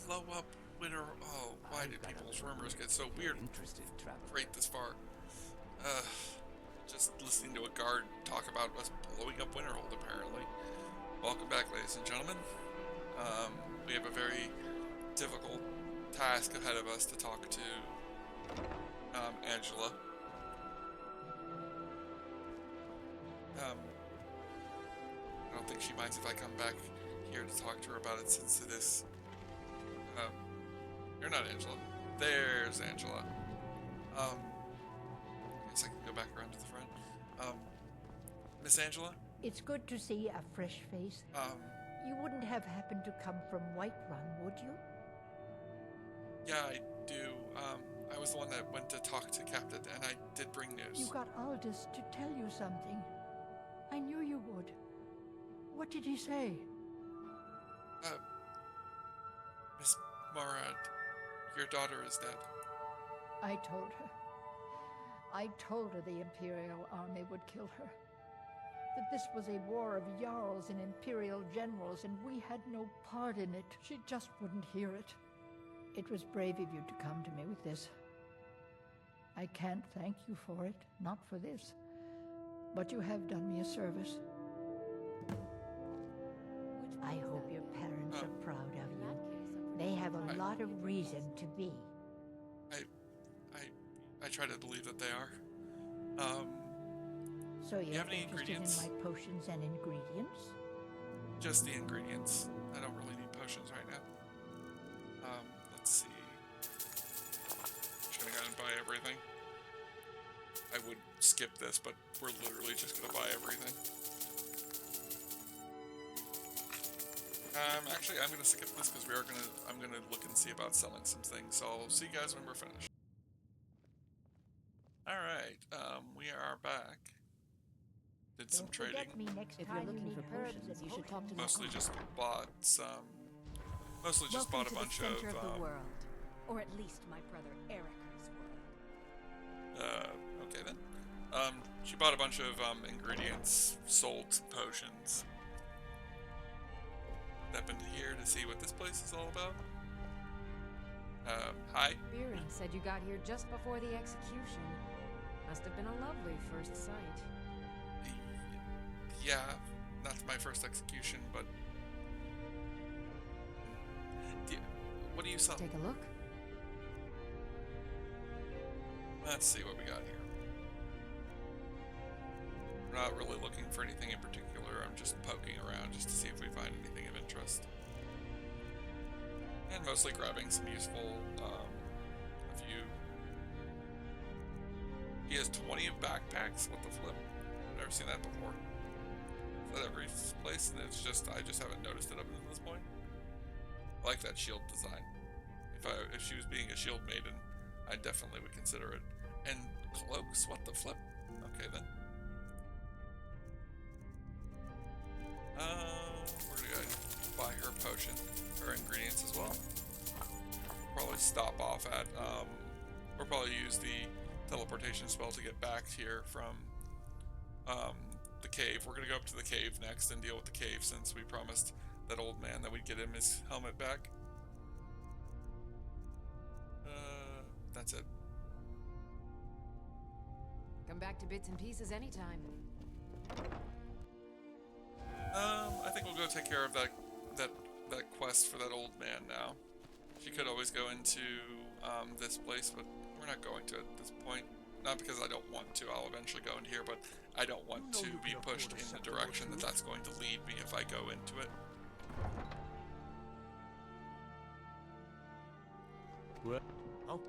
blow up winter. Oh, why did people's rumors get so weird? Right this far. Just listening to a guard talk about us blowing up Winterhold, apparently. Welcome back, ladies and gentlemen. We have a very difficult task ahead of us to talk to Angela. I don't think she minds if I come back here to talk to her about it, since it is... you're not Angela. There's Angela. I guess I can go back around to the front. Miss Angela? It's good to see a fresh face. You wouldn't have happened to come from Whiterun, would you? Yeah, I do. I was the one that went to talk to Captain, and I did bring news. You got Aldous to tell you something. I knew you would. What did he say? Miss Morad, your daughter is dead. I told her. I told her the Imperial army would kill her. That this was a war of Jarls and Imperial generals, and we had no part in it. She just wouldn't hear it. It was brave of you to come to me with this. I can't thank you for it, not for this. But you have done me a service. I hope your parents are proud of you. They have a lot of reason to be. I try to believe that they are. So you're have any interested in ingredients? my potions and ingredients? Just the ingredients. I don't really need potions right now. Let's see. I'm gonna go and buy everything. I would skip this, but we're literally just gonna buy everything. Actually, I'm gonna skip this because I'm gonna look and see about selling some things. So I'll see you guys when we're finished. All right, we are back. Did some trading. If you're looking for potions, you should talk to Mostly just bought some. Mostly just bought a bunch of. The world, or at least my brother Erica's world. Okay then. She bought a bunch of ingredients, sold some potions. Step into here to see what this place is all about. Hi. Beering said you got here just before the execution. Must have been a lovely first sight. Yeah, not my first execution, but... What do you sell? Take a look. Let's see what we got here. We're not really looking for anything in particular. I'm just poking around just to see if we find anything of interest. And mostly grabbing some useful, a few... He has 20 of backpacks? What the flip? I've never seen that before. Is that every place? And it's just, I just haven't noticed it up until this point. I like that shield design. If she was being a shield maiden, I definitely would consider it. And cloaks, what the flip? Okay then. We're gonna go buy her potion, her ingredients as well. Probably stop off at, we'll probably use the teleportation spell to get back here from, the cave. We're gonna go up to the cave next and deal with the cave, since we promised that old man that we'd get him his helmet back. That's it. Come back to bits and pieces anytime. I think we'll go take care of that quest for that old man now. She could always go into this place, but we're not going to at this point. Not because I don't want to. I'll eventually go into here, but I don't want to be pushed in the direction that that's going to lead me if I go into it. What? Oh.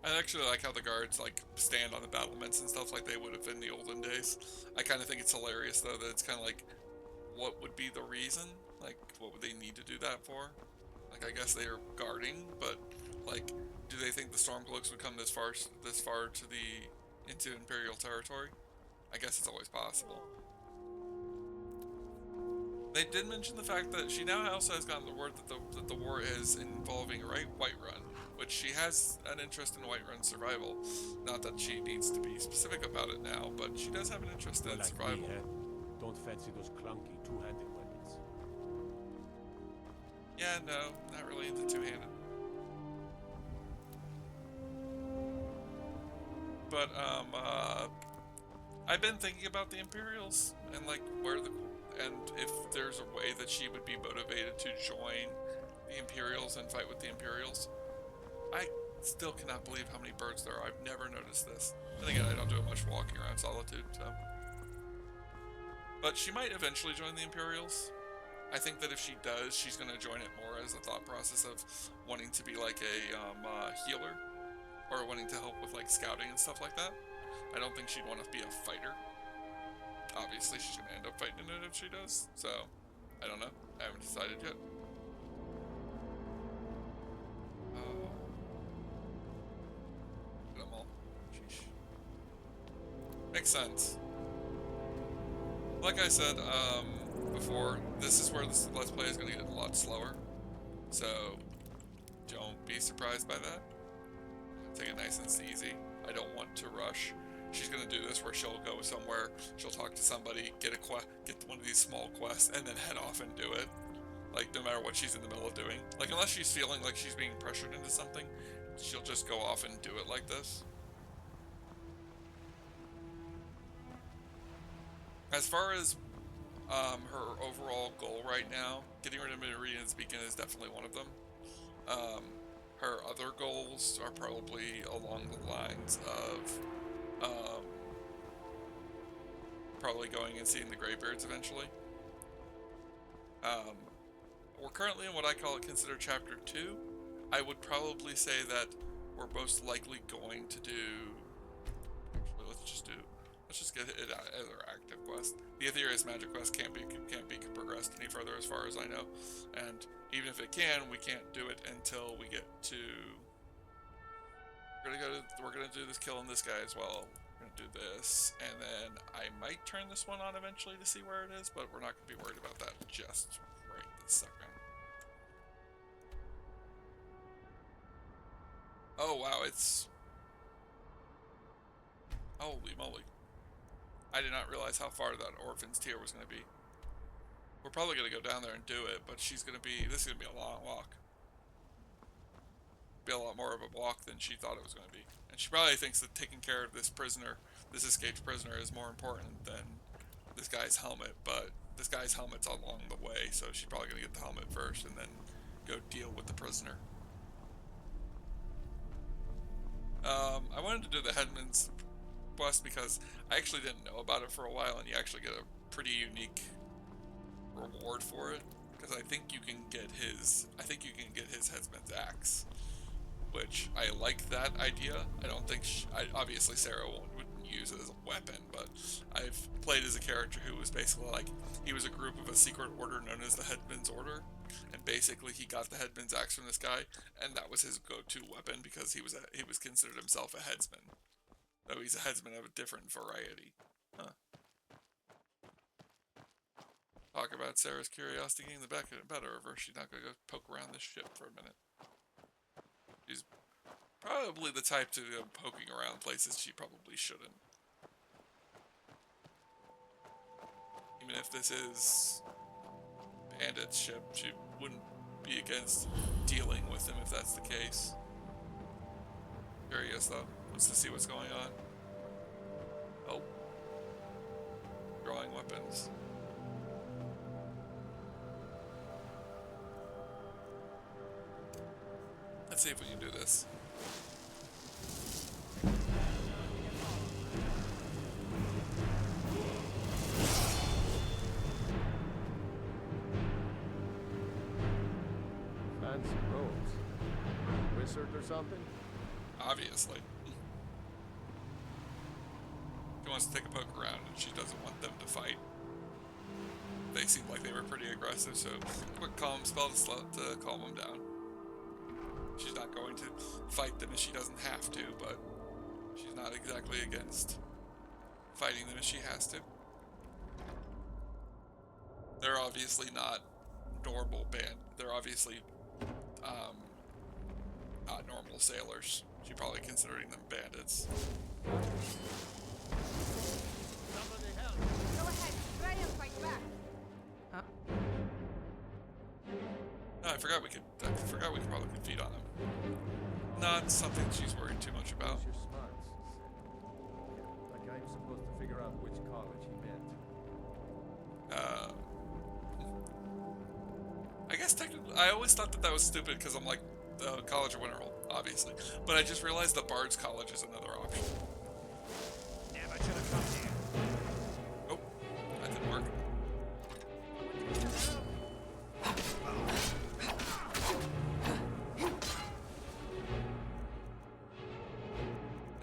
I actually like how the guards like stand on the battlements and stuff like they would have in the olden days. I kind of think it's hilarious though that it's kind of like, what would be the reason? Like, what would they need to do that for? Like, I guess they are guarding, but like, do they think the Stormcloaks would come this far into Imperial territory? I guess it's always possible. They did mention the fact that she now also has gotten the word that the war is involving Whiterun, which she has an interest in Whiterun survival. Not that she needs to be specific about it now, but she does have an interest in survival. don't fancy those clunky two-handed weapons. Yeah, no, not really into two-handed. But, I've been thinking about the Imperials and, like, and if there's a way that she would be motivated to join the Imperials and fight with the Imperials. I still cannot believe how many birds there are. I've never noticed this. And again, I don't do much walking around Solitude, so. But she might eventually join the Imperials. I think that if she does, she's going to join it more as a thought process of wanting to be like a healer, or wanting to help with like scouting and stuff like that. I don't think she'd want to be a fighter. Obviously, she's going to end up fighting in it if she does, so I don't know. I haven't decided yet. Get them all. Sheesh. Makes sense. Like I said before, this is where this Let's Play is going to get a lot slower, so don't be surprised by that. Take it nice and easy. I don't want to rush. She's gonna do this where she'll go somewhere, she'll talk to somebody, get one of these small quests, and then head off and do it. Like, no matter what she's in the middle of doing. Like, unless she's feeling like she's being pressured into something, she'll just go off and do it like this. As far as her overall goal right now, getting rid of Meridian's Beacon is definitely one of them. Her other goals are probably along the lines of probably going and seeing the Greybeards eventually. We're currently in what I consider Chapter 2. I would probably say that we're most likely going to do... Actually, let's just get it as our active quest. The Aetherius Magic quest can't be progressed any further as far as I know. And even if it can, we can't do it until we get to... We're gonna do this killing this guy as well. We're gonna do this, and then I might turn this one on eventually to see where it is, but we're not gonna be worried about that just right this second. Oh wow, it's... Holy moly. I did not realize how far that Orphan's Tier was gonna be. We're probably gonna go down there and do it, but this is gonna be a long walk. Be a lot more of a walk than she thought it was gonna be. And she probably thinks that taking care of this prisoner, this escaped prisoner, is more important than this guy's helmet, but this guy's helmet's along the way, so she's probably gonna get the helmet first and then go deal with the prisoner. I wanted to do the Headman's quest because I actually didn't know about it for a while, and you actually get a pretty unique reward for it, because I think you can get his Headsman's axe, which I like that idea. I don't think obviously Sarah wouldn't use it as a weapon, but I've played as a character who was basically like, he was a group of a secret order known as the Headman's Order, and basically he got the Headman's axe from this guy, and that was his go-to weapon because he was considered himself a headsman, though he's a headsman of a different variety. Huh. Talk about Sarah's curiosity getting the better of her. She's not gonna go poke around this ship for a minute. She's probably the type to go poking around places she probably shouldn't. Even if this is Bandit's ship, she wouldn't be against dealing with him if that's the case. Curious though, wants to see what's going on. Oh. Drawing weapons. Let's see if we can do this. Fancy robes. Wizard or something? Obviously. She wants to take a poke around and she doesn't want them to fight. They seemed like they were pretty aggressive, so quick calm spell to calm them down. She's not going to fight them if she doesn't have to, but she's not exactly against fighting them if she has to. They're obviously not normal they're obviously not normal sailors. She's probably considering them bandits. Go ahead, try and fight. I forgot we could probably feed on him. Not something she's worried too much about. Your smarts, he said. Yeah, like I'm supposed to figure out which college he meant. I guess technically, I always thought that was stupid because I'm like, College of Winterhold, obviously. But I just realized that Bard's College is another option. Damn, I should have come here. Oh, that didn't work.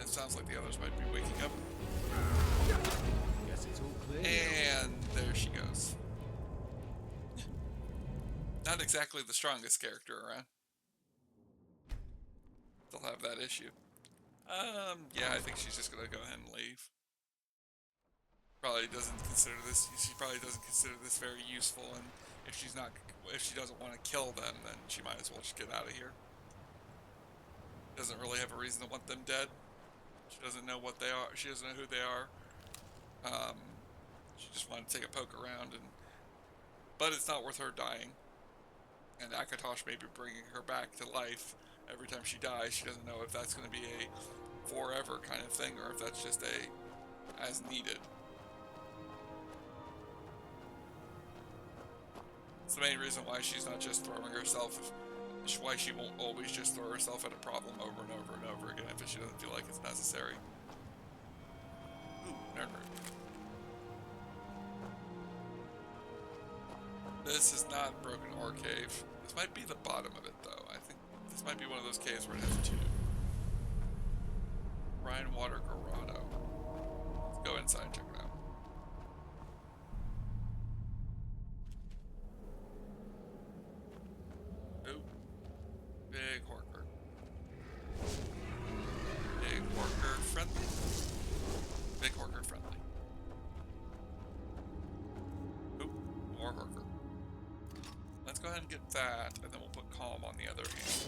It sounds like the others might be waking up. Guess it's all clear. And there she goes. Not exactly the strongest character around. They'll have that issue. Yeah, I think she's just gonna go ahead and leave. Probably doesn't consider this. She probably doesn't consider this very useful, and if she doesn't want to kill them, then she might as well just get out of here. Doesn't really have a reason to want them dead. She doesn't know what they are. She doesn't know who they are. She just wanted to take a poke around, but it's not worth her dying. And Akatosh may be bringing her back to life every time she dies. She doesn't know if that's going to be a forever kind of thing, or if that's just a as needed. It's the main reason why she's not just throwing herself, why she won't always just throw herself at a problem over and over and over again if she doesn't feel like it's necessary. Ooh, nerd. This is not Broken Ore Cave. This might be the bottom of it, though. I think this might be one of those caves where it has two. Rhine Water Grotto. Let's go inside and check it out. Ooh. Big Horker. Big Horker friendly. Big Horker friendly. Ooh, more Horker. Let's go ahead and get that, and then we'll put Calm on the other hand.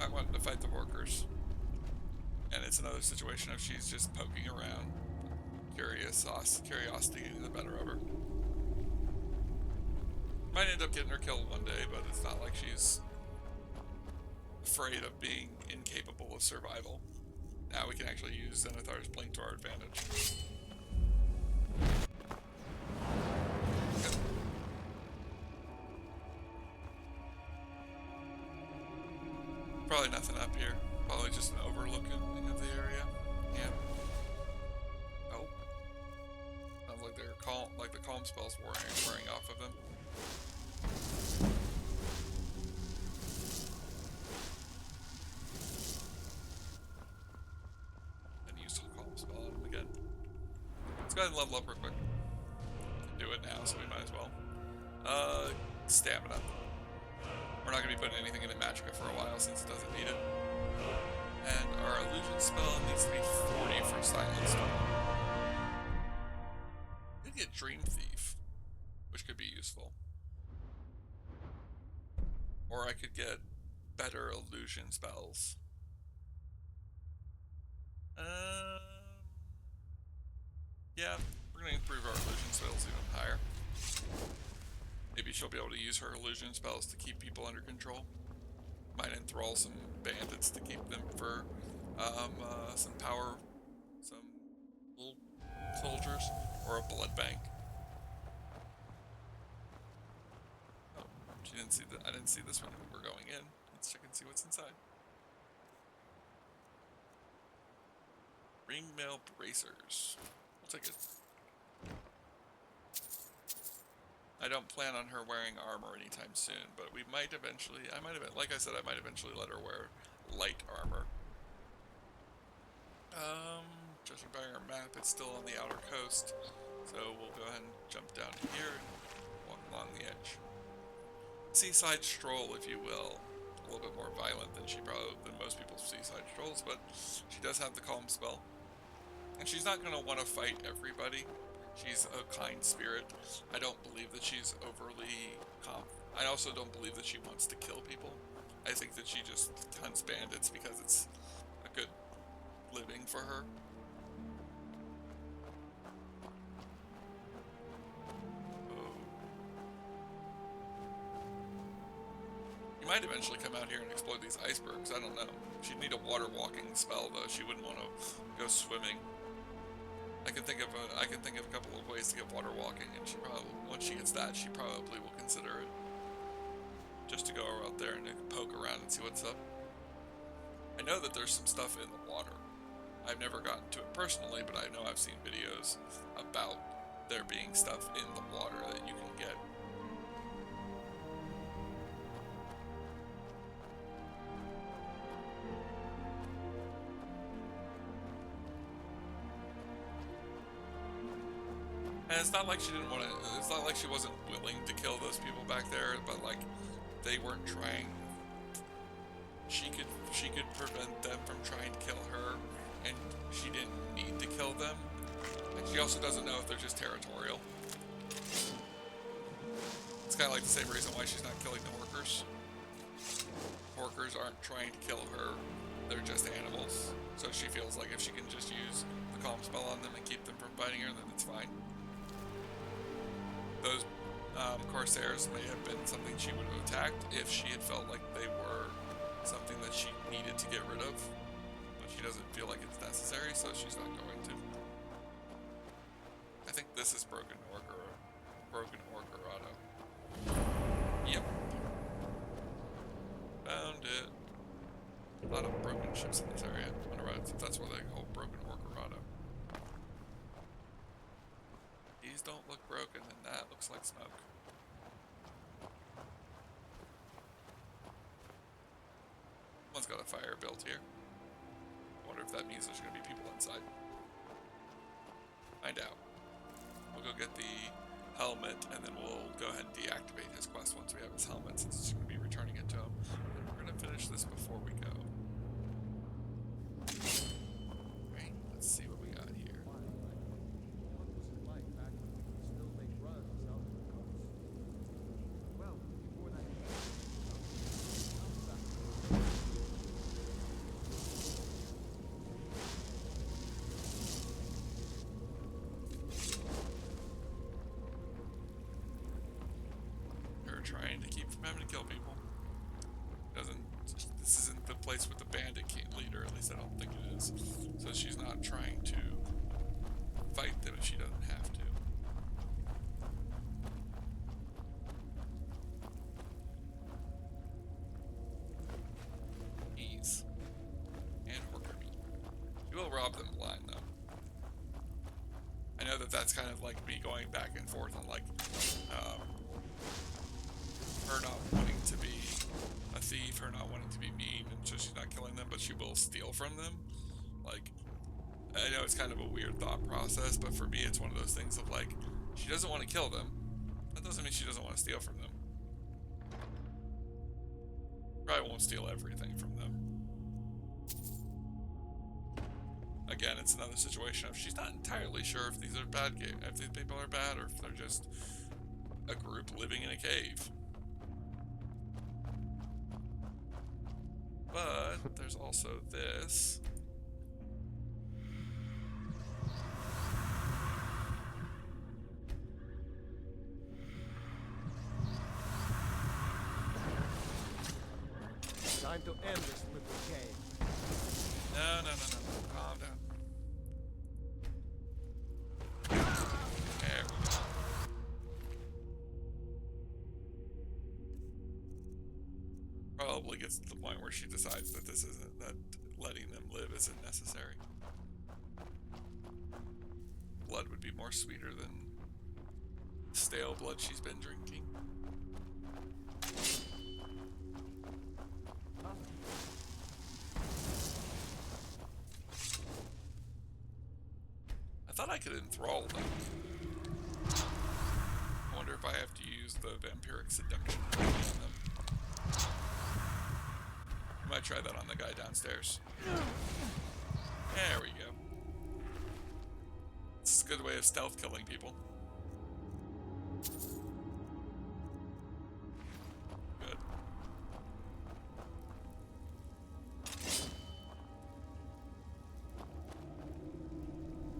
I wanted to fight the Horkers. And it's another situation of she's just poking around. Curiosity getting the better of her. Might end up getting her killed one day, but it's not like she's afraid of being incapable of survival. Now we can actually use Zenithar's Blink to our advantage. Okay. Probably nothing up here. Probably just an overlooking of the area. Yeah. Oh. Sounds like they're calm, like the calm spell's wearing off of them. Let's go ahead and level up real quick. Can do it now, so we might as well. Stamina. We're not going to be putting anything into Magicka for a while since it doesn't need it. And our illusion spell needs to be 40 for Silent Storm. We could get Dream Thief, which could be useful. Or I could get better illusion spells. Yeah, we're going to improve our illusion spells even higher. Maybe she'll be able to use her illusion spells to keep people under control. Might enthrall some bandits to keep them for some power, some little soldiers, or a blood bank. Oh, she didn't see I didn't see this when we were going in. Let's check and see what's inside. Ringmail bracers. We'll take it. I don't plan on her wearing armor anytime soon, but we might eventually, like I said, I might eventually let her wear light armor. Judging by our map, it's still on the outer coast, so we'll go ahead and jump down here and walk along the edge. Seaside stroll, if you will. A little bit more violent than most people's seaside strolls, but she does have the calm spell. And she's not going to want to fight everybody. She's a kind spirit. I don't believe that she's overly I also don't believe that she wants to kill people. I think that she just hunts bandits because it's a good living for her. might eventually come out here and explore these icebergs. I don't know. She'd need a water walking spell though. She wouldn't want to go swimming. I can think of a couple of ways to get water walking, and she probably, once she gets that, she probably will consider it. Just to go out there and poke around and see what's up. I know that there's some stuff in the water. I've never gotten to it personally, but I know I've seen videos about there being stuff in the water that you can get. And it's not like she didn't want to, it's not like she wasn't willing to kill those people back there, but like, they weren't trying. She could prevent them from trying to kill her, and she didn't need to kill them. And she also doesn't know if they're just territorial. It's kind of like the same reason why she's not killing the Horkers. Horkers aren't trying to kill her, they're just animals. So she feels like if she can just use the calm spell on them and keep them from biting her, then it's fine. Those Corsairs may have been something she would have attacked if she had felt like they were something that she needed to get rid of, but she doesn't feel like it's necessary, so she's not going to. I think this is Broken Orcorado. Yep. Found it. A lot of broken ships in this area. I wonder if that's why they call Broken Orcorado. These don't look broken, and that looks like smoke. One's got a fire built here. I wonder if that means there's going to be people inside. Find out. We'll go get the helmet, and then we'll go ahead and deactivate his quest once we have his helmet, since it's going to be returning it to him. And we're going to finish this before we go. Right, let's see what we got here. What was it like back when we could still make runs out of the coast? Well, before that They're trying to keep from having to kill people. This isn't the place with the bandit leader, at least I don't think it is. So she's not trying to fight them if she doesn't have to. Ease. And Horker meat. You will rob them blind, though. I know that that's kind of like me going back and forth on like, her not wanting to be a thief, her not wanting to be mean, and so she's not killing them, but she will steal from them. Like, I know it's kind of a weird thought process, but for me it's one of those things of like, she doesn't want to kill them. That doesn't mean she doesn't want to steal from them. Probably won't steal everything from them. Again, it's another situation of she's not entirely sure if these are bad if these people are bad, or if they're just a group living in a cave. But there's also this. time to end this little game. No. Calm down. There we go. Probably gets to the point where she decides that this isn't, that letting them live isn't necessary. Blood would be more sweeter than stale blood she's been drinking. I thought I could enthrall them. I wonder if I have to use the vampiric seduction on them. I might try that on the guy downstairs. There we go. It's a good way of stealth killing people. Good.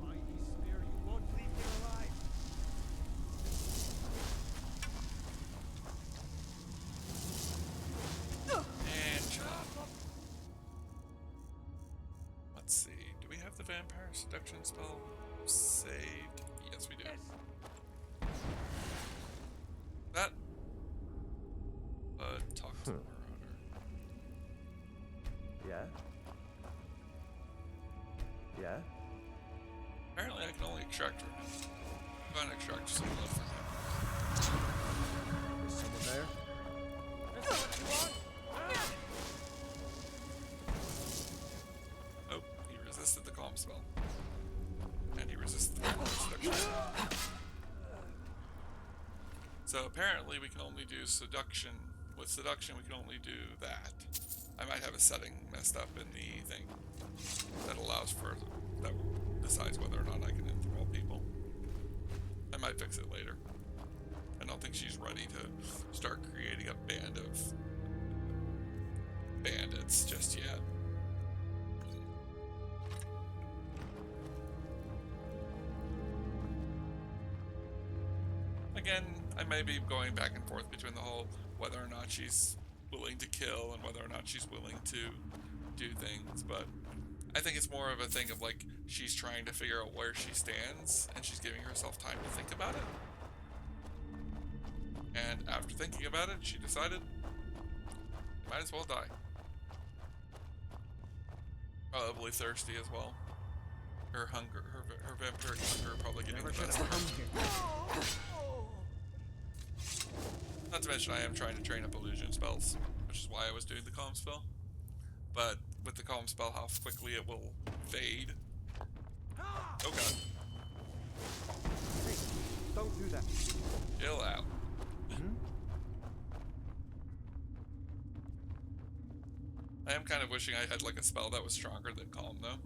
Mighty spear, you won't leave me alive. seduction spell saved. Yes, we do. That. Talk to the Marauder. Yeah? Yeah? Apparently, I can only extract from him. I'm going to extract some love from him. Is someone there? Oh, he resisted the calm spell. And he resisted the seduction. So apparently we can only do seduction. With seduction we can only do that. I might have a setting messed up in the thing that allows for, that decides whether or not I can enthrall people. I might fix it later. I don't think she's ready to start creating a band of bandits just yet. Again, I may be going back and forth between the whole whether or not she's willing to kill and whether or not she's willing to do things, but I think it's more of a thing of like she's trying to figure out where she stands and she's giving herself time to think about it. And after thinking about it, she decided might as well die. Probably thirsty as well. Her hunger, her vampiric hunger probably getting the best of her. Not to mention I am trying to train up illusion spells, which is why I was doing the calm spell. But with the calm spell, how quickly it will fade. Oh god. Hey, don't do that. Chill out. I am kind of wishing I had like a spell that was stronger than calm though.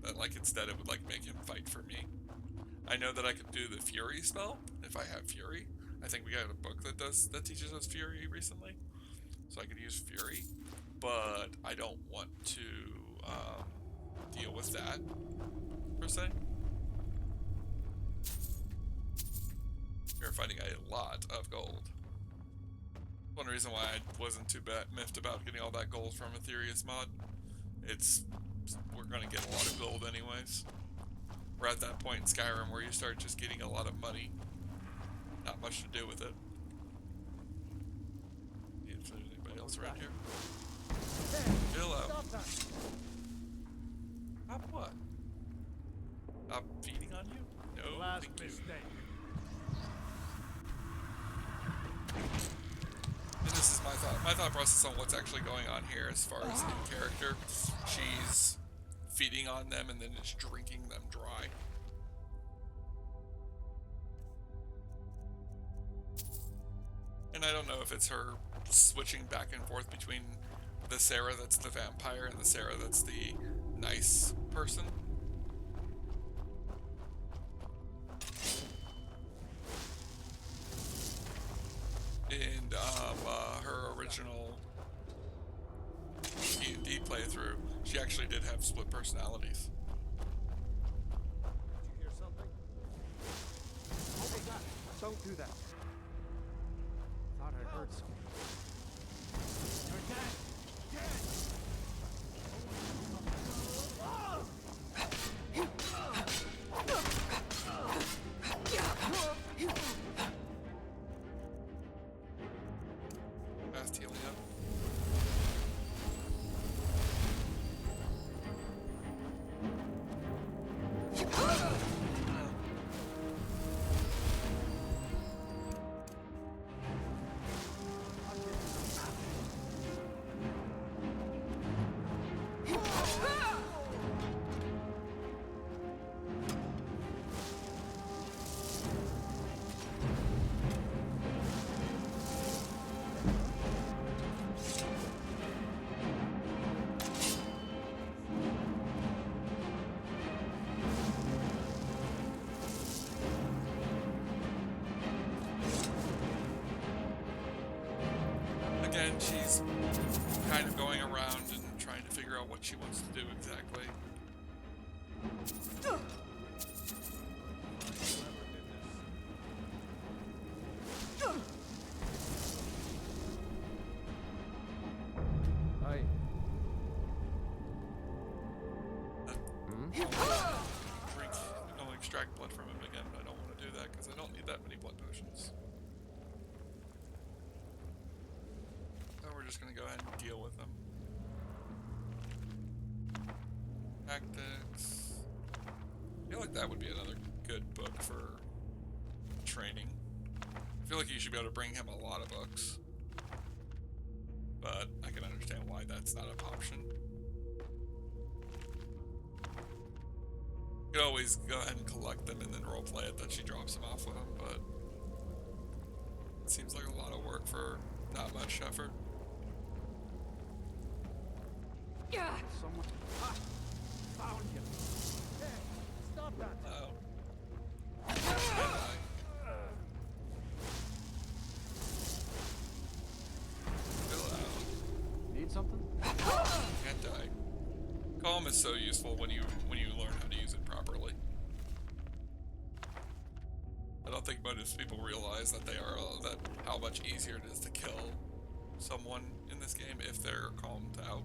That like instead it would like make him fight for me. I know that I could do the fury spell if I have fury. I think we got a book that teaches us fury recently, so I could use fury, but I don't want to deal with that per se. We're fighting a lot of gold. One reason why I wasn't too miffed about getting all that gold from Ethereus mod. We're gonna get a lot of gold anyways. We're at that point in Skyrim where you start just getting a lot of money. Not much to do with it. See if there's anybody else around here. Chill out. Stop what? Stop feeding on you? No, Last thank you. mistake. And this is my thought process on what's actually going on here as far as in character. She's feeding on them and then just drinking them dry. And I don't know if it's her switching back and forth between the Sarah that's the vampire and the Sarah that's the nice person. In her original D&D playthrough, she actually did have split personalities. Did you hear something? Hey, God, don't do that. Thought I heard something. You're dead. Fast healing up. Again, she's kind of going around and trying to figure out what she wants to do exactly. Hi. extract blood from him again, but I don't want to do that because I don't need that many blood potions. So we're just gonna go ahead and deal with them. Tactics. I feel like that would be another good book for training. I feel like you should be able to bring him a lot of books. But I can understand why that's not an option. You could always go ahead and collect them and then roleplay it that she drops them off with him, but it seems like a lot of work for not much effort. Yeah. Someone. Ah! Found you. Hey, stop that! Oh. Fill out. Need something? Can't die. Calm is so useful when you learn how to use it properly. I don't think most people realize that that how much easier it is to kill someone in this game if they're calmed out.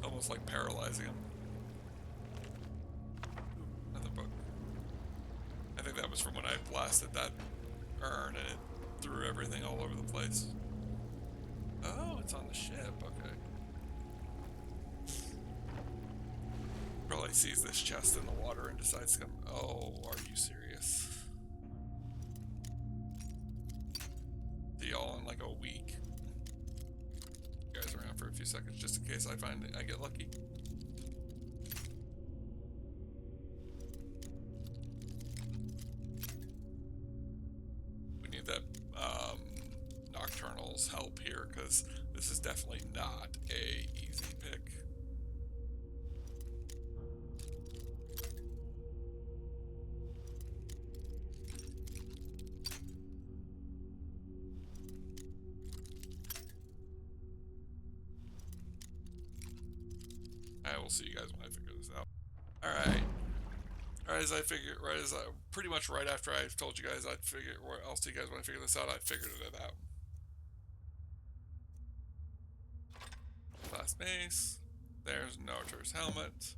Almost like paralyzing them. Another book. I think that was from when I blasted that urn and it threw everything all over the place. Oh, it's on the ship, okay. Probably sees this chest in the water and decides to come. Oh, are you serious? See y'all in like a week. You guys around for a few seconds just in case I get lucky. We need that Nocturnal's help here because this is definitely not a easy pick. I will see you guys when I figure this out. Alright. Pretty much right after I told you guys I'll see you guys when I figure this out, I figured it out. Last mace. There's Notar's helmet.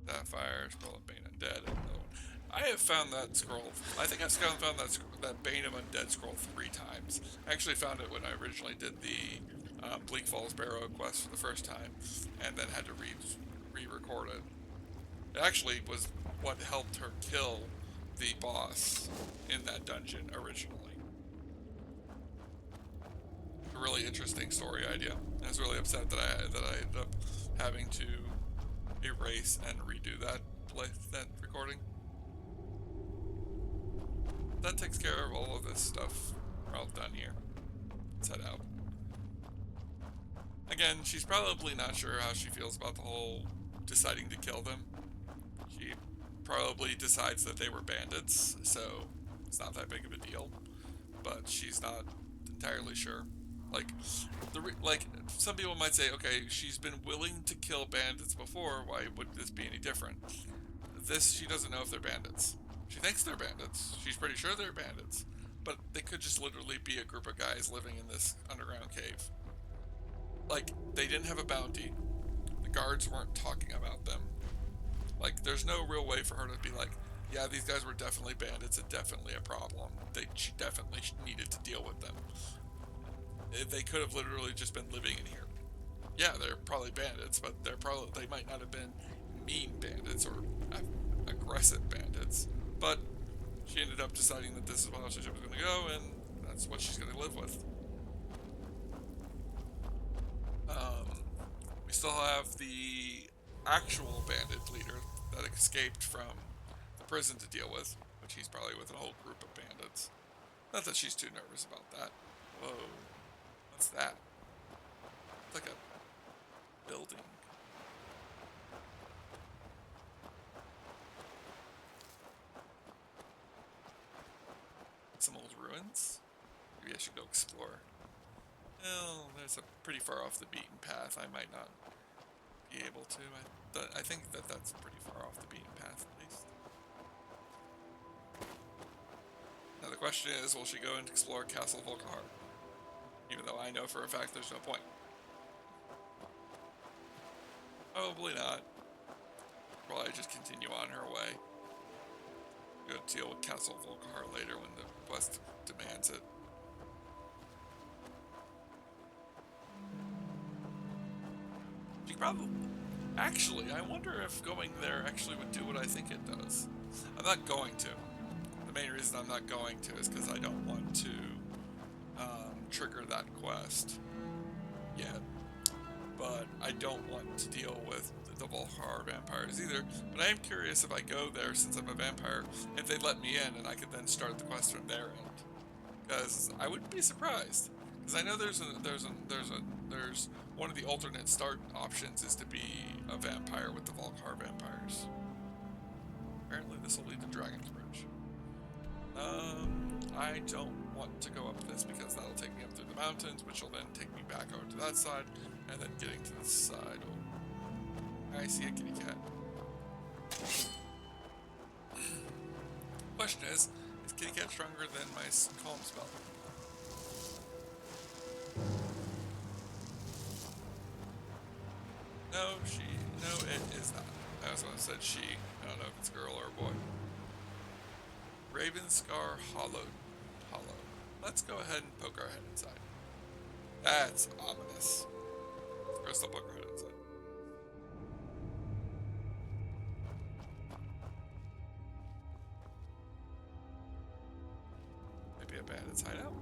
Sapphire, Scroll of Bane Undead. And another one. I have found that scroll. I think I've found that Bane of Undead scroll 3 times. I actually found it when I originally did the Bleak Falls Barrow quest for the first time, and then had to re-record it. It actually was what helped her kill the boss in that dungeon originally. A really interesting story idea. I was really upset that I ended up having to erase and redo that recording. That takes care of all of this stuff. We're all done here. Let's head out. Again, she's probably not sure how she feels about the whole deciding to kill them. She probably decides that they were bandits, so it's not that big of a deal. But she's not entirely sure. Like some people might say, okay, she's been willing to kill bandits before. Why would this be any different? This, she doesn't know if they're bandits. She thinks they're bandits. She's pretty sure they're bandits, but they could just literally be a group of guys living in this underground cave. Like, they didn't have a bounty. The guards weren't talking about them. Like, there's no real way for her to be like, yeah, these guys were definitely bandits and definitely a problem. She definitely needed to deal with them. They could have literally just been living in here. Yeah, they're probably bandits, but they might not have been mean bandits or aggressive bandits. But she ended up deciding that this is how she was going to go, and that's what she's going to live with. We still have the actual bandit leader that escaped from the prison to deal with, which he's probably with a whole group of bandits. Not that she's too nervous about that. Whoa. What's that? It's like a building. Some old ruins? Maybe I should go explore. Well, there's a pretty far off the beaten path. I might not be able to. I think that's pretty far off the beaten path, at least. Now the question is, will she go and explore Castle Volkihar? Even though I know for a fact there's no point. Probably not. Probably just continue on her way. Go deal with Castle Volkihar later when the quest demands it. She probably... Actually, I wonder if going there actually would do what I think it does. I'm not going to. The main reason I'm not going to is because I don't want to trigger that quest yet. But I don't want to deal with the Volkihar vampires either. But I am curious if I go there, since I'm a vampire, if they let me in and I could then start the quest from their end. Because I wouldn't be surprised. Because I know there's one of the alternate start options is to be a vampire with the Volkihar vampires. Apparently this will lead to Dragon's Bridge. I don't want to go up this because that'll take me up through the mountains, which will then take me back over to that side, and then getting to this side. Oh, I see a kitty cat. Question is kitty cat stronger than my calm spell? No, it is not. I was going to say she. I don't know if it's a girl or a boy. Ravenscar Hollow. Let's go ahead and poke our head inside. That's ominous. Let's go poke our head inside. Maybe a bandit's hideout?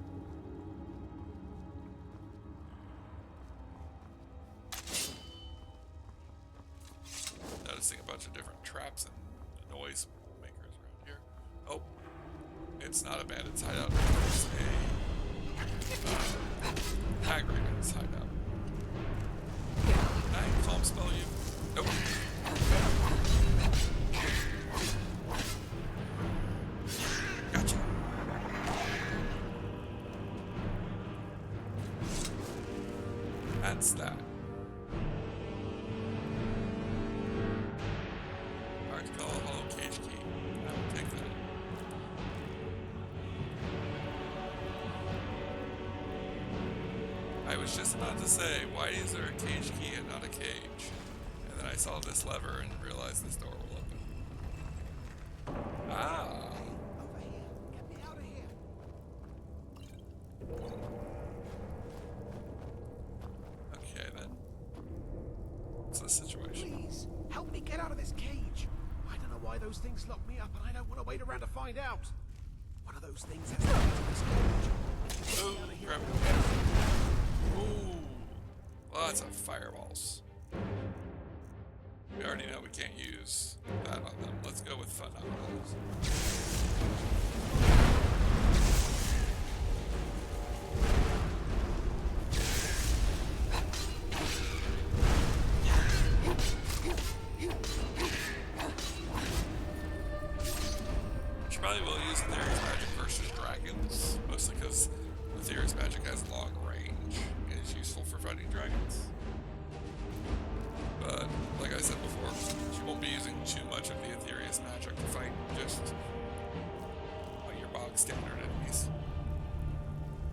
Noticing a bunch of different traps and noise makers around here. Oh, it's not a bandit's hideout. It's a Hagrid's hideout. Can I calm spell you? Nope. Gotcha. That's that. Hard to call a hollow cage key. I will take that. I was just about to say, why is there a cage key and not a cage? And then I saw this lever and realized this door will open. Ah! Over here. Get me out of here. Okay then. What's the situation? Please, help me get out of this cage. I don't know why those things locked me up, and I don't want to wait around to find out. One of those things has to get to this cage. Oh, crap. Ooh. Lots of fireballs. We already know we can't use that on them. Let's go with phenomenals. She probably will use Theory's magic versus dragons, mostly because the Theory's magic has long range and is useful for fighting dragons. But, like I said before, she won't be using too much of the Aetherius magic to fight just your bog standard enemies.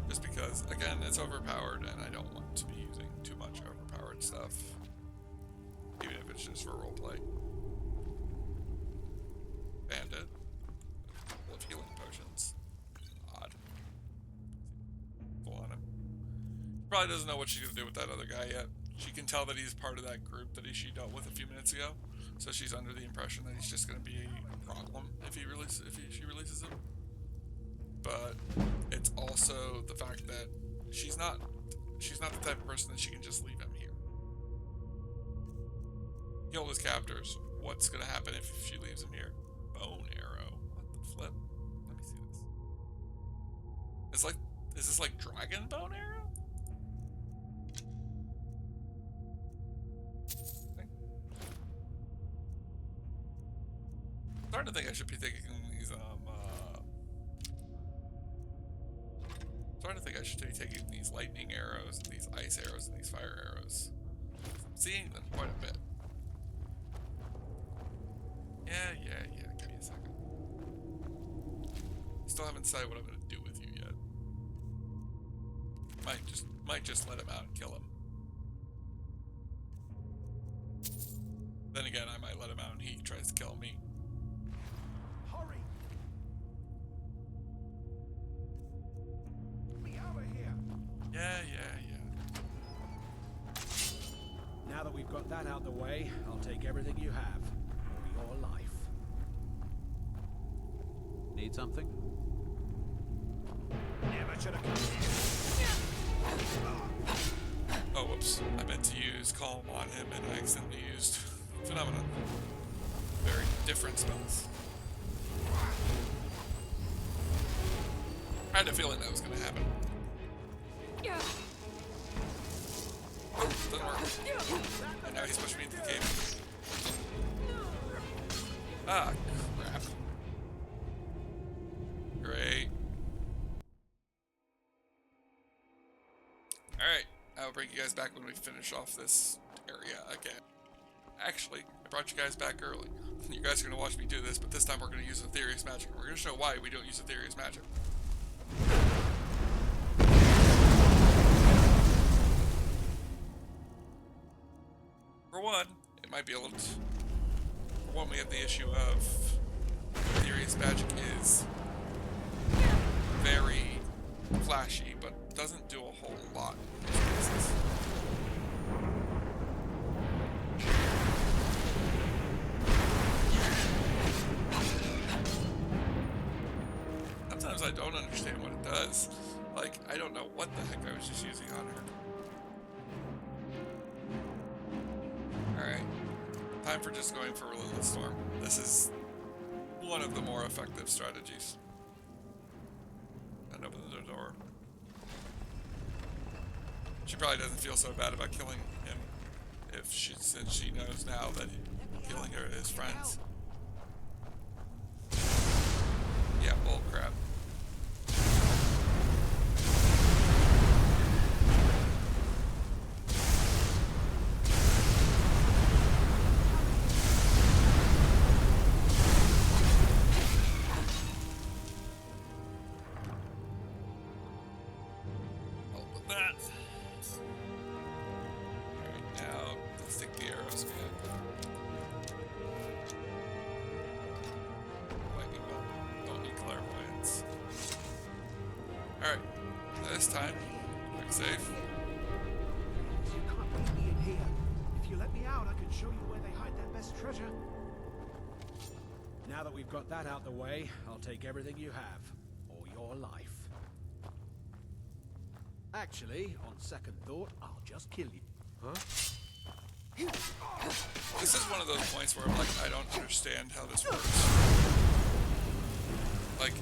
Just because, again, it's overpowered and I don't want to be using too much overpowered stuff. Even if it's just for roleplay. Bandit. A couple of healing potions. Odd. Full on him. Probably doesn't know what she's gonna do with that other guy yet. She can tell that he's part of that group that she dealt with a few minutes ago, so she's under the impression that he's just going to be a problem if she releases him. But it's also the fact that she's not the type of person that she can just leave him here. Killed his captors. What's going to happen if she leaves him here? Bone arrow. What the flip? Let me see this. Is this like dragon bone arrow? I'm starting to think I should be taking these, starting to think I should be taking these lightning arrows, and these ice arrows, and these fire arrows. I'm seeing them quite a bit. Yeah, give me a second. Still haven't decided what I'm gonna do with you yet. Might just let him out and kill him. kill me. Hurry! Get me out of here! Yeah. Now that we've got that out the way, I'll take everything you have. For your life. Need something? Never should have come here. Oh, whoops. I meant to use Calm on him and I accidentally used Phenomenon. Very different spells. I had a feeling that was going to happen. Oh, doesn't work. And now he's pushing me into the cave. Ah, crap. Great. Alright, I'll bring you guys back when we finish off this area again. Actually, I brought you guys back early. You guys are going to watch me do this, but this time we're going to use Ethereus magic. We're going to show why we don't use Ethereus magic. For one, it might be a little... For one, we have the issue of Ethereus magic is very flashy, but doesn't do a whole lot in most cases. Sometimes I don't understand what it does. Like, I don't know what the heck I was just using on her. Alright. Time for just going for Relentless Storm. This is one of the more effective strategies. And open the door. She probably doesn't feel so bad about killing him since she knows now that killing her is friends. Yeah, bull crap. This time, quick save. You can't leave me in here. If you let me out, I can show you where they hide their best treasure. Now that we've got that out the way, I'll take everything you have, or your life. Actually, on second thought, I'll just kill you. Huh? This is one of those points where I'm like, I don't understand how this works. Like,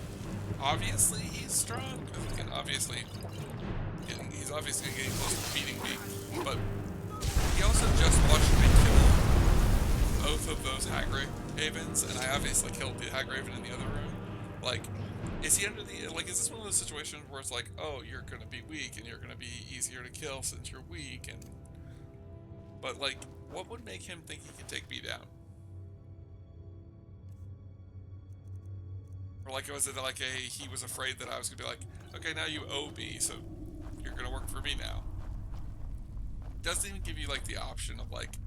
obviously he's strong, and obviously he's obviously getting close to beating me, but he also just watched me kill both of those Hagravens, and I obviously killed the Hagraven in the other room. Like, is he under the, like, is this one of those situations where it's like, oh, you're gonna be weak, and you're gonna be easier to kill since you're weak, and, but, like, what would make him think he could take me down? Or like, was it like he was afraid that I was gonna be like, okay, now you owe me, so you're gonna work for me now. Doesn't even give you like the option of like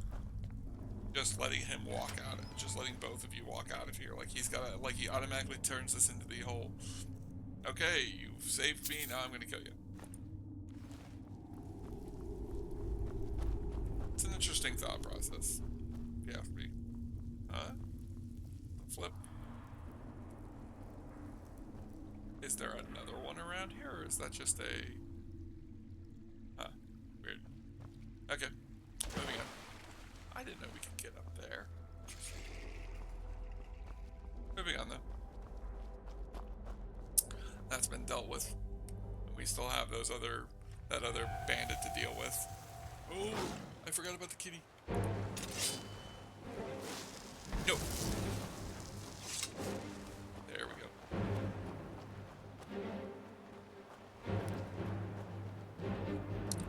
just letting him walk out, just letting both of you walk out of here. Like he's gotta, like he automatically turns this into the whole, okay, you've saved me, now I'm gonna kill you. It's an interesting thought process. Yeah, for me. Huh? Flip. Is there another one around here, or is that just a... Huh. Weird. Okay. Moving on. I didn't know we could get up there. Moving on, though. That's been dealt with. We still have that other bandit to deal with. Oh, I forgot about the kitty. No. There we go.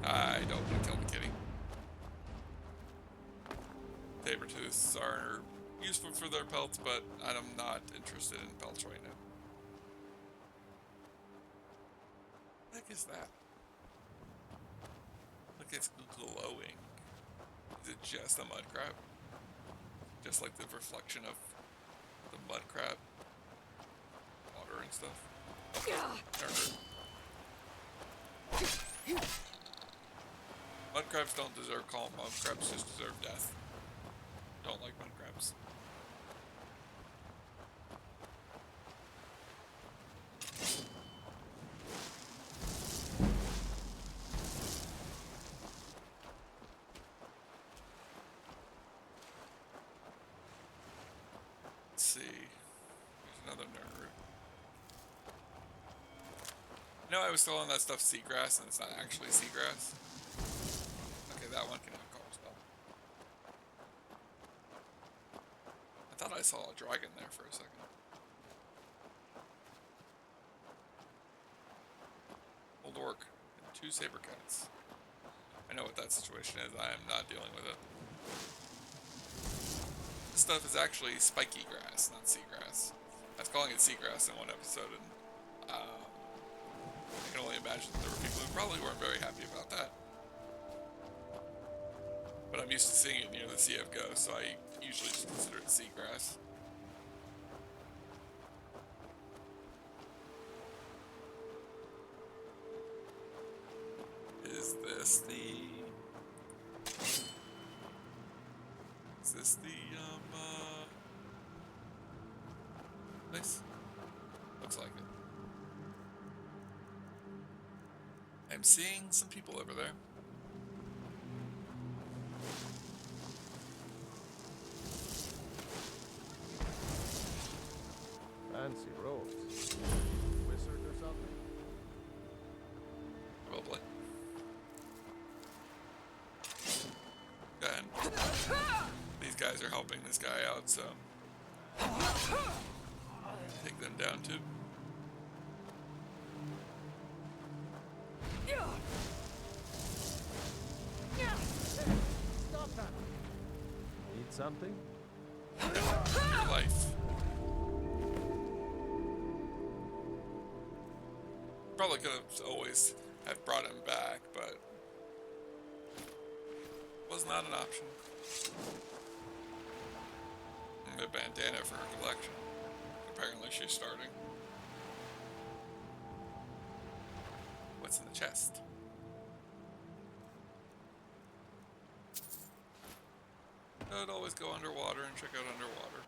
I don't want to kill the kitty. Saber-tooths are useful for their pelts, but I'm not interested in pelts right now. What the heck is that? Look, it's glowing. Is it just a mud crab? Just like the reflection of the mud crab water and stuff. Mud crabs don't deserve calm. Mud crabs just deserve death. Don't like mud crabs. Let's see. There's another nerd. No, I was calling that stuff seagrass, and it's not actually seagrass. Okay, that one can have calm spell. I thought I saw a dragon there for a second. Old orc and 2 saber cats. I know what that situation is. I am not dealing with it. This stuff is actually spiky grass, not seagrass. I was calling it seagrass in one episode, and I can only imagine there were people who probably weren't very happy about that. But I'm used to seeing it near the Sea of Ghosts, so I usually just consider it seagrass. Is this the place? Looks like it. I'm seeing some people over there. Fancy robes. Wizard or something? Probably. And these guys are helping this guy out, so take them down too. Stop that! Need something? Your life. Probably could have always have brought him back, but was not an option. And the bandana for her collection. Apparently she's starting. What's in the chest? I'd always go underwater and check out underwater.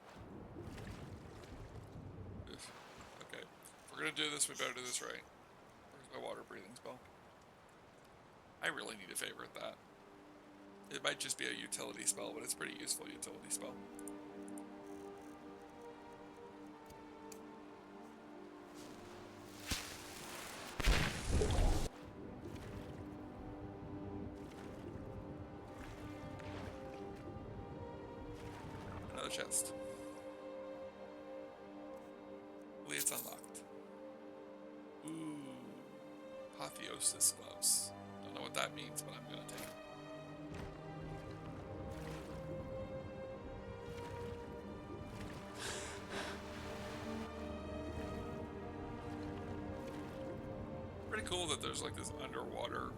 Okay. If we're gonna do this, we better do this right. Where's my water breathing spell? I really need to favorite that. It might just be a utility spell, but it's a pretty useful utility spell. Another chest. Hopefully it's unlocked. Ooh. Apotheosis gloves. Don't know what that means, but I'm gonna take it. Pretty cool that there's like this underwater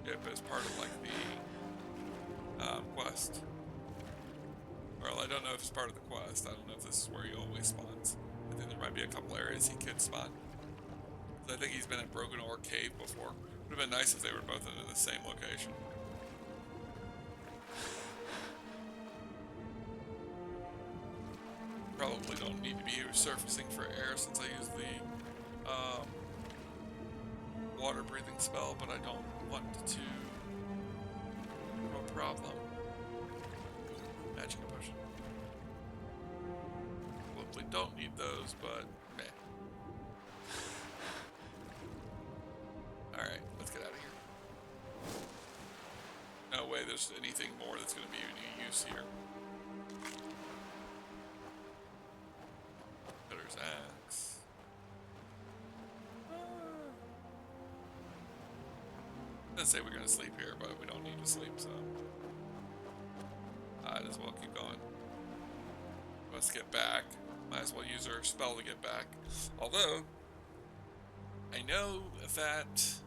dip as part of like the quest. Well, I don't know if it's part of the quest. I don't know if this is where he always spawns. I think there might be a couple areas he could spawn. I think he's been in Broken Ore Cave before. Would have been nice if they were both in the same location. Probably don't need to be surfacing for air since I use the water breathing spell, but I don't want to have a problem. Magic potion. Probably don't need those, but meh. Alright, let's get out of here. No way there's anything more that's going to be any use here. Cutter's axe. Let's say we're going to sleep here, but we don't need to sleep, so might as well keep going. Let's get back. Might as well use our spell to get back. Although, I know that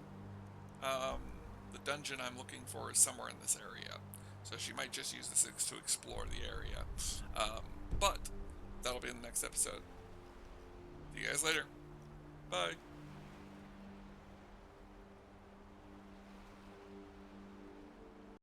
the dungeon I'm looking for is somewhere in this area. So she might just use the 6 to explore the area. But that'll be in the next episode. See you guys later. Bye.